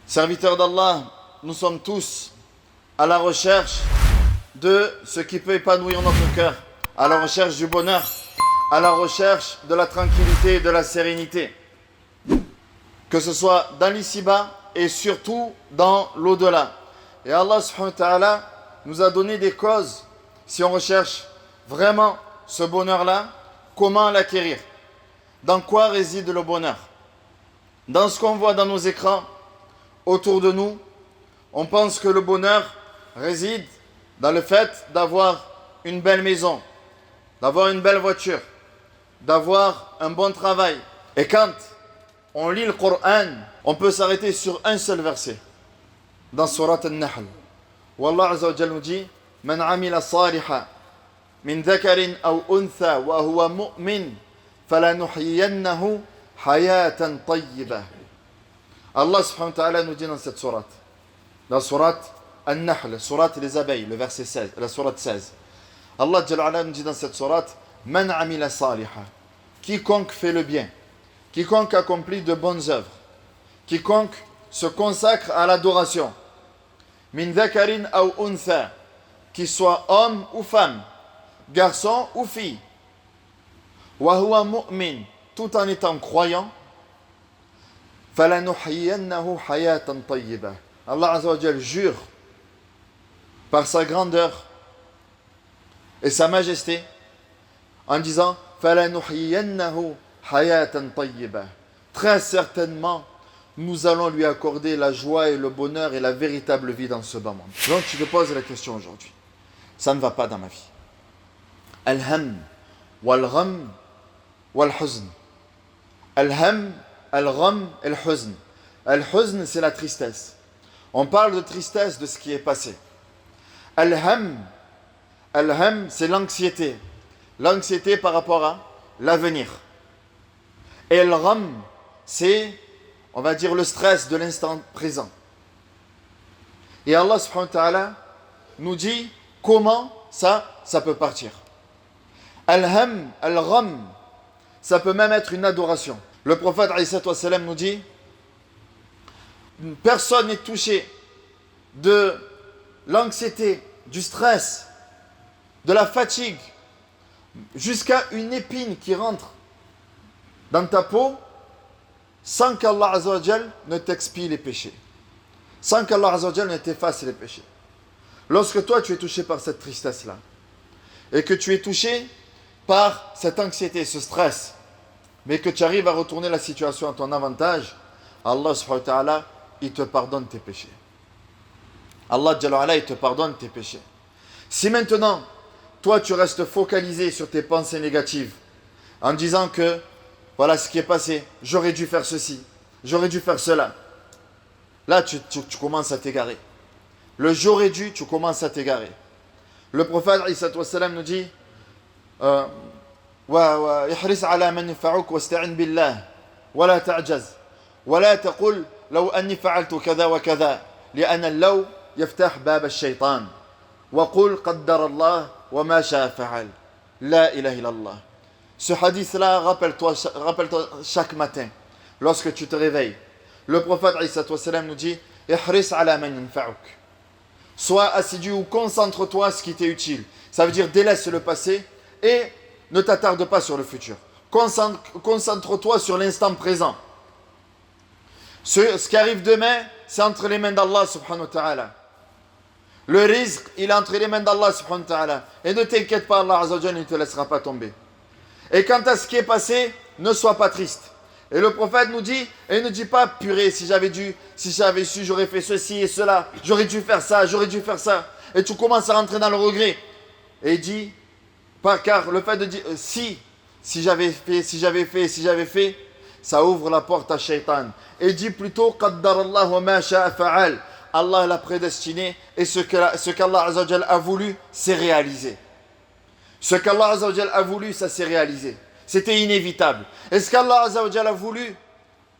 Serviteurs d'Allah, nous sommes tous à la recherche de ce qui peut épanouir notre cœur, à la recherche du bonheur, à la recherche de la tranquillité et de la sérénité. Que ce soit dans l'ici-bas et surtout dans l'au-delà. Et Allah subhanahu wa ta'ala nous a donné des causes si on recherche vraiment ce bonheur-là, comment l'acquérir? Dans quoi réside le bonheur? Dans ce qu'on voit dans nos écrans autour de nous, on pense que le bonheur réside dans le fait d'avoir une belle maison, d'avoir une belle voiture, d'avoir un bon travail. Et quand on lit le Coran, on peut s'arrêter sur un seul verset. Dans Surat An-Nahl, où Allah Azza wa Jalla nous dit: Man amila salihan min dhakarin aw untha wa huwa mu'min falanuhyiyannahu hayatan tayyibah. Allah subhanahu wa ta'ala nous dit dans cette sourate, dans Surat An-Nahl, sourate les abeilles, le verset 16, la sourate 16. Allah Jalla nous dit dans cette sourate: Man amila salihan, quiconque fait le bien, quiconque accomplit de bonnes œuvres, quiconque se consacre à l'adoration, min dhakarin aw untha, qu'il soit homme ou femme, garçon ou fille, wa huwa mu'min, tout en étant croyant, falanuhyiyannahu hayatan tayyibah. Allah Azza wa Jalla jure par sa grandeur et sa majesté en disant: falanuhyiyannahu hayatan tayyibah. Très certainement, nous allons lui accorder la joie et le bonheur et la véritable vie dans ce bas monde. Donc tu te poses la question aujourd'hui: ça ne va pas dans ma vie. Al-ham, wal-gham, wal-huzn. Al-ham, al-gham, al-huzn. Al-huzn, c'est la tristesse. On parle de tristesse de ce qui est passé. Al-ham, c'est l'anxiété. L'anxiété par rapport à l'avenir. Et al-gham, c'est, on va dire, le stress de l'instant présent. Et Allah subhanahu wa ta'ala nous dit comment ça peut partir. Al-ham, al-gham, ça peut même être une adoration. Le prophète alayhi salatu wassalam nous dit: personne n'est touché de l'anxiété, du stress, de la fatigue, jusqu'à une épine qui rentre dans ta peau, sans qu'Allah Azza wa Jal ne t'expie les péchés, sans qu'Allah Azza wa Jal ne t'efface les péchés. Lorsque toi tu es touché par cette tristesse-là, et que tu es touché par cette anxiété, ce stress, mais que tu arrives à retourner la situation à ton avantage, Allah subhanahu wa ta'ala, il te pardonne tes péchés. Allah Jalla wa'ala, il te pardonne tes péchés. Si maintenant, toi tu restes focalisé sur tes pensées négatives, en disant que voilà ce qui est passé, j'aurais dû faire ceci, j'aurais dû faire cela, là tu commences à t'égarer. Le j'aurais dû, tu commences à t'égarer. Le prophète alayhi salatu wassalam nous dit: واحرص على من ينفعك واستعن بالله ولا تعجز ولا تقل لو أني فعلت كذا وكذا لأن اللو يفتح باب الشيطان وقل قدر الله وما شاء فعل لا إله إلا الله. Ce hadith-là, rappelle-toi chaque matin, lorsque tu te réveilles. Le prophète alayhi salatu wassalam nous dit: ihris ala man yanfa'uk. Sois assidu ou concentre-toi sur ce qui t'est utile. Ça veut dire délaisse le passé et ne t'attarde pas sur le futur. Concentre-toi sur l'instant présent. Ce qui arrive demain, c'est entre les mains d'Allah subhanahu wa ta'ala. Le rizq, il est entre les mains d'Allah subhanahu wa ta'ala. Et ne t'inquiète pas, Allah Azza wa Jalla ne te laissera pas tomber. Et quant à ce qui est passé, ne sois pas triste. Et le prophète nous dit, et ne dit pas: purée, si j'avais su, j'aurais fait ceci et cela, j'aurais dû faire ça, j'aurais dû faire ça. Et tu commences à rentrer dans le regret. Et il dit, car le fait de dire si j'avais fait, ça ouvre la porte à Shaitan. Et dit plutôt: qaddarallahu wa ma sha'a fa'al. Allah l'a prédestiné et ce qu'Allah Azza wa Jalla a voulu, c'est réalisé. Ce qu'Allah Azza wa Jalla a voulu, ça s'est réalisé. C'était inévitable. Et ce qu'Allah Azza wa Jalla a voulu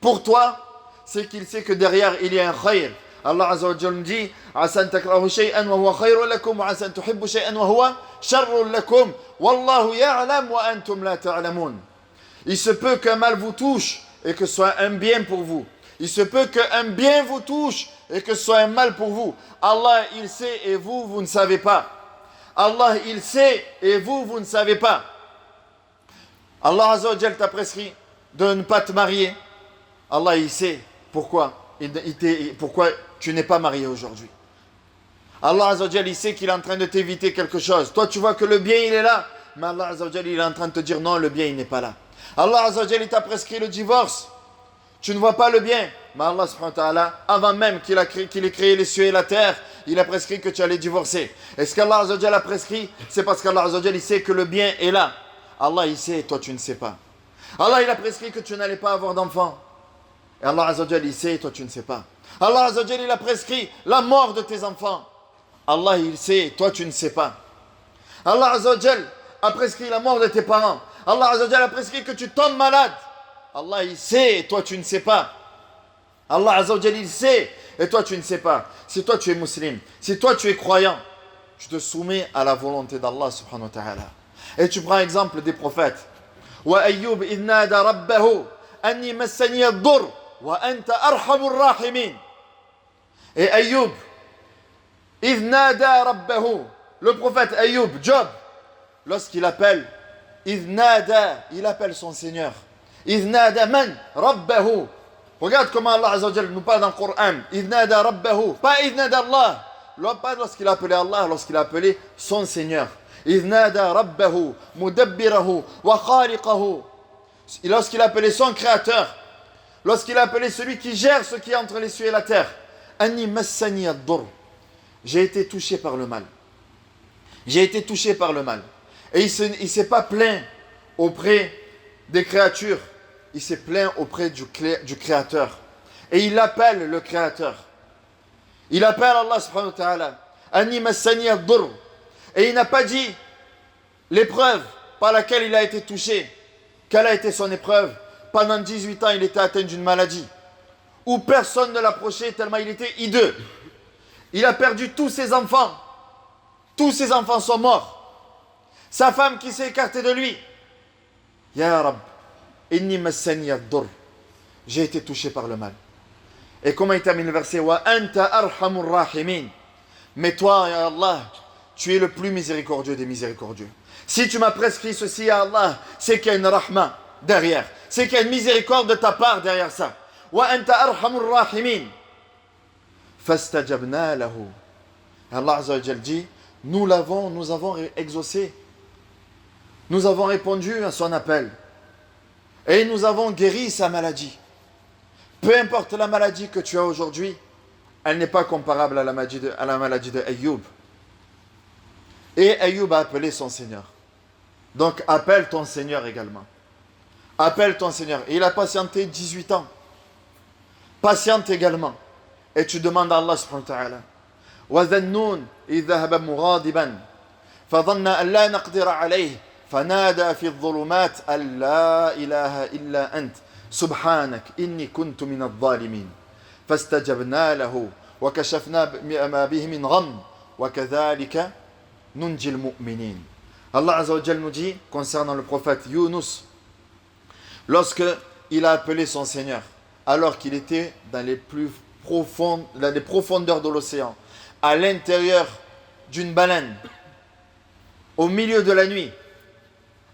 pour toi, c'est qu'il sait que derrière il y a un khayr. Allah Azza wa Jalla dit: asan takrahu shay'an wa huwa khayrun lakum wa asan tuhibbu shay'an wa huwa sharrun lakum wallahu ya'lam wa antum la ta'lamun. Il se peut qu'un mal vous touche et que ce soit un bien pour vous. Il se peut qu'un bien vous touche et que ce soit un mal pour vous. Allah, il sait et vous, vous ne savez pas. Allah, il sait et vous, vous ne savez pas. Allah Azza wa Jal t'a prescrit de ne pas te marier. Allah, il sait pourquoi, pourquoi tu n'es pas marié aujourd'hui. Allah Azza wa Jal, il sait qu'il est en train de t'éviter quelque chose. Toi, tu vois que le bien, il est là. Mais Allah Azza wa Jal, il est en train de te dire non, le bien, il n'est pas là. Allah Azza wa Jal, il t'a prescrit le divorce. Tu ne vois pas le bien. Mais Allah subhanahu wa ta'ala, avant même qu'il ait créé les cieux et la terre, il a prescrit que tu allais divorcer. Est-ce qu'Allah Azza wa Jal a prescrit? C'est parce qu'Allah Azza wa Jal, il sait que le bien est là. Allah, il sait et toi, tu ne sais pas. Allah, il a prescrit que tu n'allais pas avoir d'enfant. Et Allah Azza wa Jal, il sait et toi, tu ne sais pas. Allah Azza wa Jal, il a prescrit la mort de tes enfants. Allah, il sait et toi, tu ne sais pas. Allah Azza wa Jal a prescrit la mort de tes parents. Allah Azza wa Jal a prescrit que tu tombes malade. Allah, il sait et toi, tu ne sais pas. Allah Azza wa Jal, il sait et toi, tu ne sais pas. Si toi, tu es musulman, si toi, tu es croyant, tu te soumets à la volonté d'Allah subhanahu wa ta'ala. Et tu prends exemple des prophètes. Wa Ayyub idh nada rabbahu anni massani ad-dur wa anta arhamur rahimin. Et Ayyub idh nada rabbahu, le prophète Ayyub, Job, lorsqu'il appelle, idh nada, il appelle son Seigneur. Idh nada man rabbahu. Regarde comment Allah Azza wa Jal nous parle dans le Coran. Idh nada rabbahu, pas idh nada Allah. Pas lorsqu'il a appelé Allah, lorsqu'il a appelé son Seigneur. إذ نادى ربه مدبره وخالقه. Lorsqu'il a appelé son créateur, lorsqu'il a appelé celui qui gère ce qui est entre les cieux et la terre. Anni massani ad-dur. J'ai été touché par le mal. J'ai été touché par le mal. Et il ne s'est pas plaint auprès des créatures. Il s'est plaint auprès du créateur. Et il appelle le créateur. Il appelle Allah subhanahu wa ta'ala. Anni massani ad-dur. Et il n'a pas dit l'épreuve par laquelle il a été touché. Quelle a été son épreuve? Pendant 18 ans, il était atteint d'une maladie où personne ne l'approchait tellement il était hideux. Il a perdu tous ses enfants. Tous ses enfants sont morts. Sa femme qui s'est écartée de lui. Ya Rab, inni massani ad-dur. J'ai été touché par le mal. Et comment il termine le verset? Wa anta arhamur rahimin. Mais toi, ya Allah, tu es le plus miséricordieux des miséricordieux. Si tu m'as prescrit ceci, ya Allah, c'est qu'il y a une rahma derrière. C'est qu'il y a une miséricorde de ta part derrière ça. Wa anta arhamur rahimin. Fastajabna lahu. Allah Azza wa Jal dit, nous avons exaucé. Nous avons répondu à son appel. Et nous avons guéri sa maladie. Peu importe la maladie que tu as aujourd'hui, elle n'est pas comparable à la maladie de Ayyub. Et Ayyub a appelé son Seigneur. Donc appelle ton Seigneur également. Appelle ton Seigneur. Et il a patienté 18 ans. Patiente également. Et tu demandes à Allah subhanahu wa ta'ala. وَذَنُّونَ إِذْ ذَهَبَ مُغَاضِبًا فَظَنَّ أَنْ لَا نَقْدِرَ عَلَيْهِ فَنَادَى فِي الظُّلُمَاتِ أَنْ لَا إِلَهَ إِلَّا أَنْتَ سُبْحَانَكَ إِنِّي كُنْتُ مِنَ الظَّالِمِينَ فَاسْتَجَبْنَا لَهُ وَكَشَفْنَا مَا بِهِ مِنْ غَمٍّ وَكَذَلِكَ Nunjil mu'minin. Allah Azza wa Jal nous dit concernant le prophète Yunus, lorsque il a appelé son Seigneur, alors qu'il était dans les profondeurs de l'océan, à l'intérieur d'une baleine, au milieu de la nuit,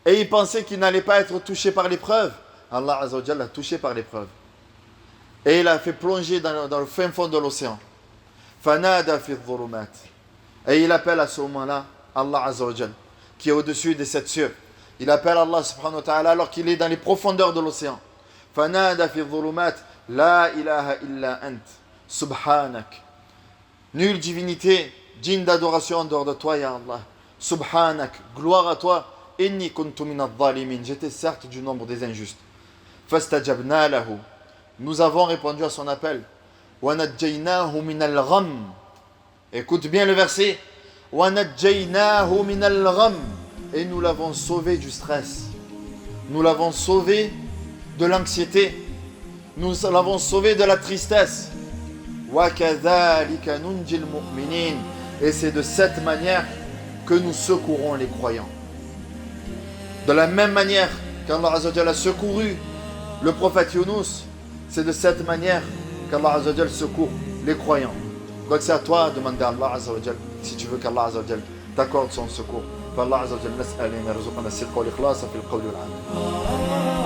et il pensait qu'il n'allait pas être touché par l'épreuve. Allah Azza wa Jal l'a touché par l'épreuve. Et il a fait plonger dans le fin fond de l'océan. Fanada fi dhulumat. Et il appelle à ce moment-là Allah Azza wa Jal, qui est au-dessus des 7 cieux. Il appelle Allah subhanahu wa ta'ala alors qu'il est dans les profondeurs de l'océan. Fanada fi dhulumat, la ilaha illa ant, subhanak. Nulle divinité digne d'adoration en dehors de toi, ya Allah. Subhanak, gloire à toi. Inni kuntu min adh-dhalimin. J'étais certes du nombre des injustes. Fastajabna lahu. Nous avons répondu à son appel. Wa najjaynahu min al-gham. Écoute bien le verset. وَنَجَّيْنَاهُ مِنَ الْغَمِّ. Et nous l'avons sauvé du stress. Nous l'avons sauvé de l'anxiété. Nous l'avons sauvé de la tristesse. وَكَذَلِكَ نُنْجِي الْمُؤْمِنِينَ. Et c'est de cette manière que nous secourons les croyants. De la même manière qu'Allah Azza wa Jalla a secouru le prophète Yunus, C'est de cette manière qu'Allah Azza wa Jal secourt les croyants. Donc c'est à toi de demander à Allah Azza wa Jal si tu veux qu'Allah Azza wa Jal t'accorde son secours. فالله عز وجل نسأل أن يرزقنا الصدق والإخلاص في القول والعمل.